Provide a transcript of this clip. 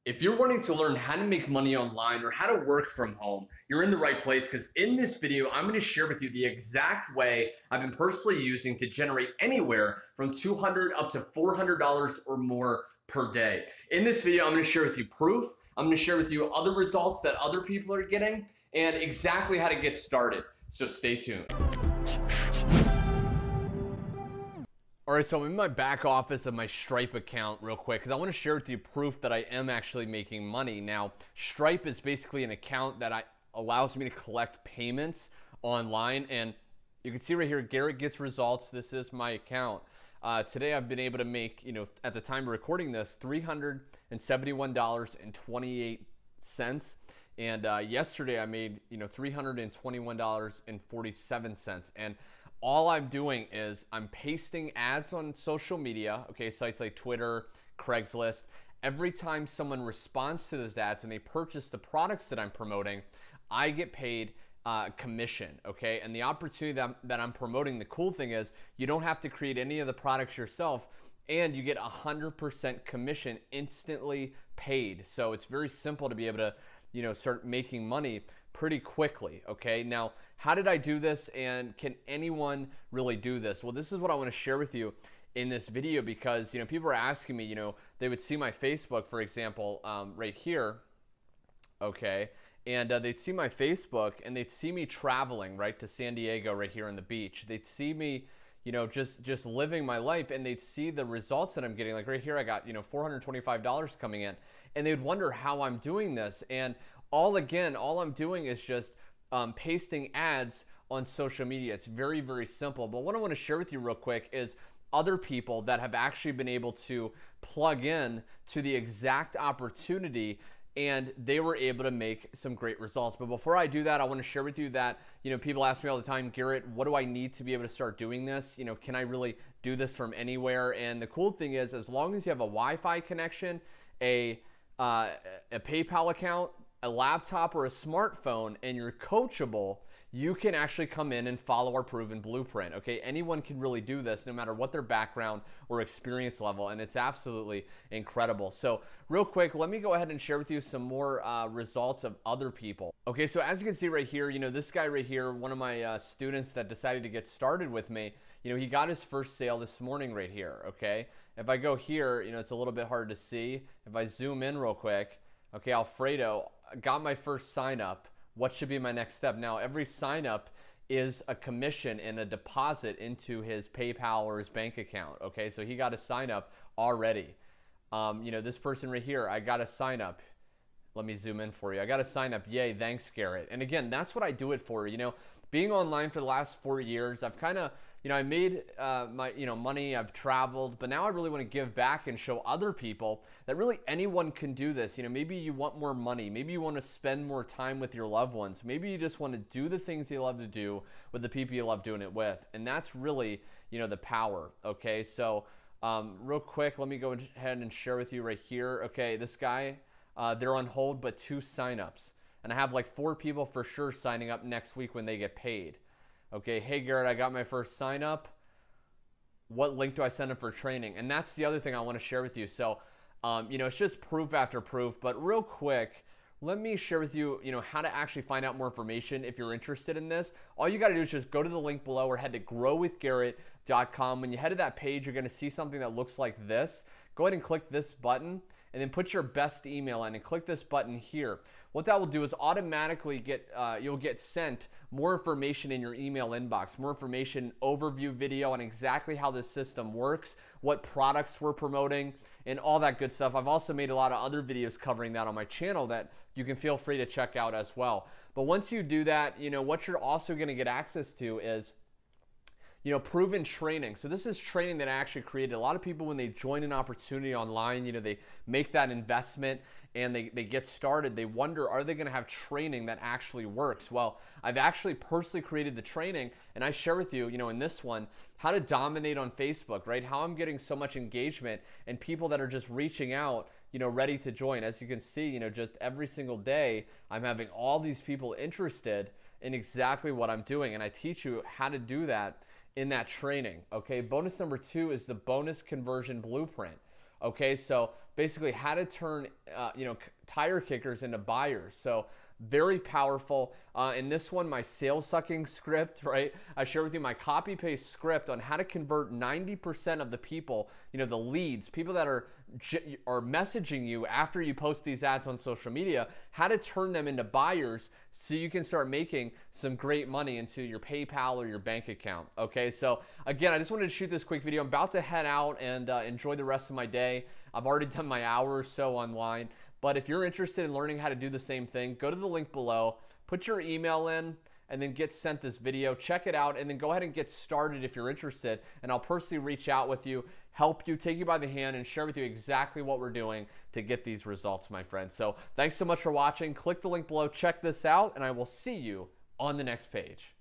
If you're wanting to learn how to make money online or how to work from home, you're in the right place because in this video, I'm going to share with you the exact way I've been personally using to generate anywhere from $200 up to $400 or more per day. In this video, I'm going to share with you proof. I'm going to share with you other results that other people are getting and exactly how to get started. So stay tuned. All right, so I'm in my back office of my Stripe account real quick because I want to share with you proof that I am actually making money. Now, Stripe is basically an account that allows me to collect payments online, and you can see right here, Garrett gets results. This is my account. Today I've been able to make, at the time of recording this, $371.28. And yesterday I made, $321.47. And all I'm doing is I'm pasting ads on social media, okay, sites like Twitter, Craigslist. Every time someone responds to those ads and they purchase the products that I'm promoting, I get paid commission, okay? And the opportunity that I'm promoting, the cool thing is you don't have to create any of the products yourself, and you get 100% commission instantly paid. So it's very simple to be able to, start making money pretty quickly, okay? Now, how did I do this, and can anyone really do this? Well, this is what I want to share with you in this video because, people are asking me, they would see my Facebook, for example, right here, okay? And they'd see my Facebook and they'd see me traveling, right, to San Diego right here on the beach. They'd see me, just living my life, and they'd see the results that I'm getting. Like right here, I got, $425 coming in, and they'd wonder how I'm doing this. And all I'm doing is just pasting ads on social media. It's very, very simple. But what I want to share with you real quick is other people that have actually been able to plug in to the exact opportunity, and they were able to make some great results. But before I do that, I want to share with you that, people ask me all the time, Garrett, what do I need to be able to start doing this? Can I really do this from anywhere? And the cool thing is, as long as you have a Wi-Fi connection, a PayPal account, a laptop, or a smartphone, and you're coachable, you can actually come in and follow our proven blueprint, okay? Anyone can really do this no matter what their background or experience level, and it's absolutely incredible. So real quick, let me go ahead and share with you some more results of other people. Okay, so as you can see right here, this guy right here, one of my students that decided to get started with me, he got his first sale this morning right here, okay? If I go here, it's a little bit hard to see. If I zoom in real quick, okay, Alfredo got my first sign up. What should be my next step? Now, every sign up is a commission and a deposit into his PayPal or his bank account, okay? So he got a sign up already. This person right here, I got a sign up. Let me zoom in for you. I got a sign up. Yay, thanks, Garrett. And again, that's what I do it for. Being online for the last 4 years, I've kind of, I made my, money, I've traveled, but now I really want to give back and show other people that really anyone can do this. Maybe you want more money. Maybe you want to spend more time with your loved ones. Maybe you just want to do the things you love to do with the people you love doing it with. And that's really, the power, okay? So real quick, let me go ahead and share with you right here. Okay, this guy, they're on hold, but 2 signups. And I have like 4 people for sure signing up next week when they get paid. Okay, hey Garrett, I got my first sign up. What link do I send up for training? And that's the other thing I want to share with you. So, it's just proof after proof. But real quick, let me share with you, how to actually find out more information if you're interested in this. All you got to do is just go to the link below or head to growwithgarrett.com. When you head to that page, you're going to see something that looks like this. Go ahead and click this button and then put your best email in and click this button here. What that will do is automatically you'll get sent more information in your email inbox, more information, overview video on exactly how this system works, what products we're promoting, and all that good stuff. I've also made a lot of other videos covering that on my channel that you can feel free to check out as well. But once you do that, what you're also going to get access to is proven training. So this is training that I actually created. A lot of people, when they join an opportunity online, they make that investment and they get started, they wonder, are they going to have training that actually works? Well, I've actually personally created the training, and I share with you, in this one, how to dominate on Facebook, right? How I'm getting so much engagement and people that are just reaching out, ready to join. As you can see, just every single day, I'm having all these people interested in exactly what I'm doing, and I teach you how to do that in that training, okay? Bonus number 2 is the bonus conversion blueprint, okay? So basically how to turn, tire kickers into buyers. So very powerful. In this one, my sales sucking script, right? I share with you my copy paste script on how to convert 90% of the people, the leads, people that are messaging you after you post these ads on social media, how to turn them into buyers so you can start making some great money into your PayPal or your bank account. Okay, so again, I just wanted to shoot this quick video. I'm about to head out and enjoy the rest of my day. I've already done my hour or so online. But if you're interested in learning how to do the same thing, go to the link below, put your email in, and then get sent this video. Check it out, and then go ahead and get started if you're interested. And I'll personally reach out with you, help you, take you by the hand, and share with you exactly what we're doing to get these results, my friend. So thanks so much for watching. Click the link below, check this out, and I will see you on the next page.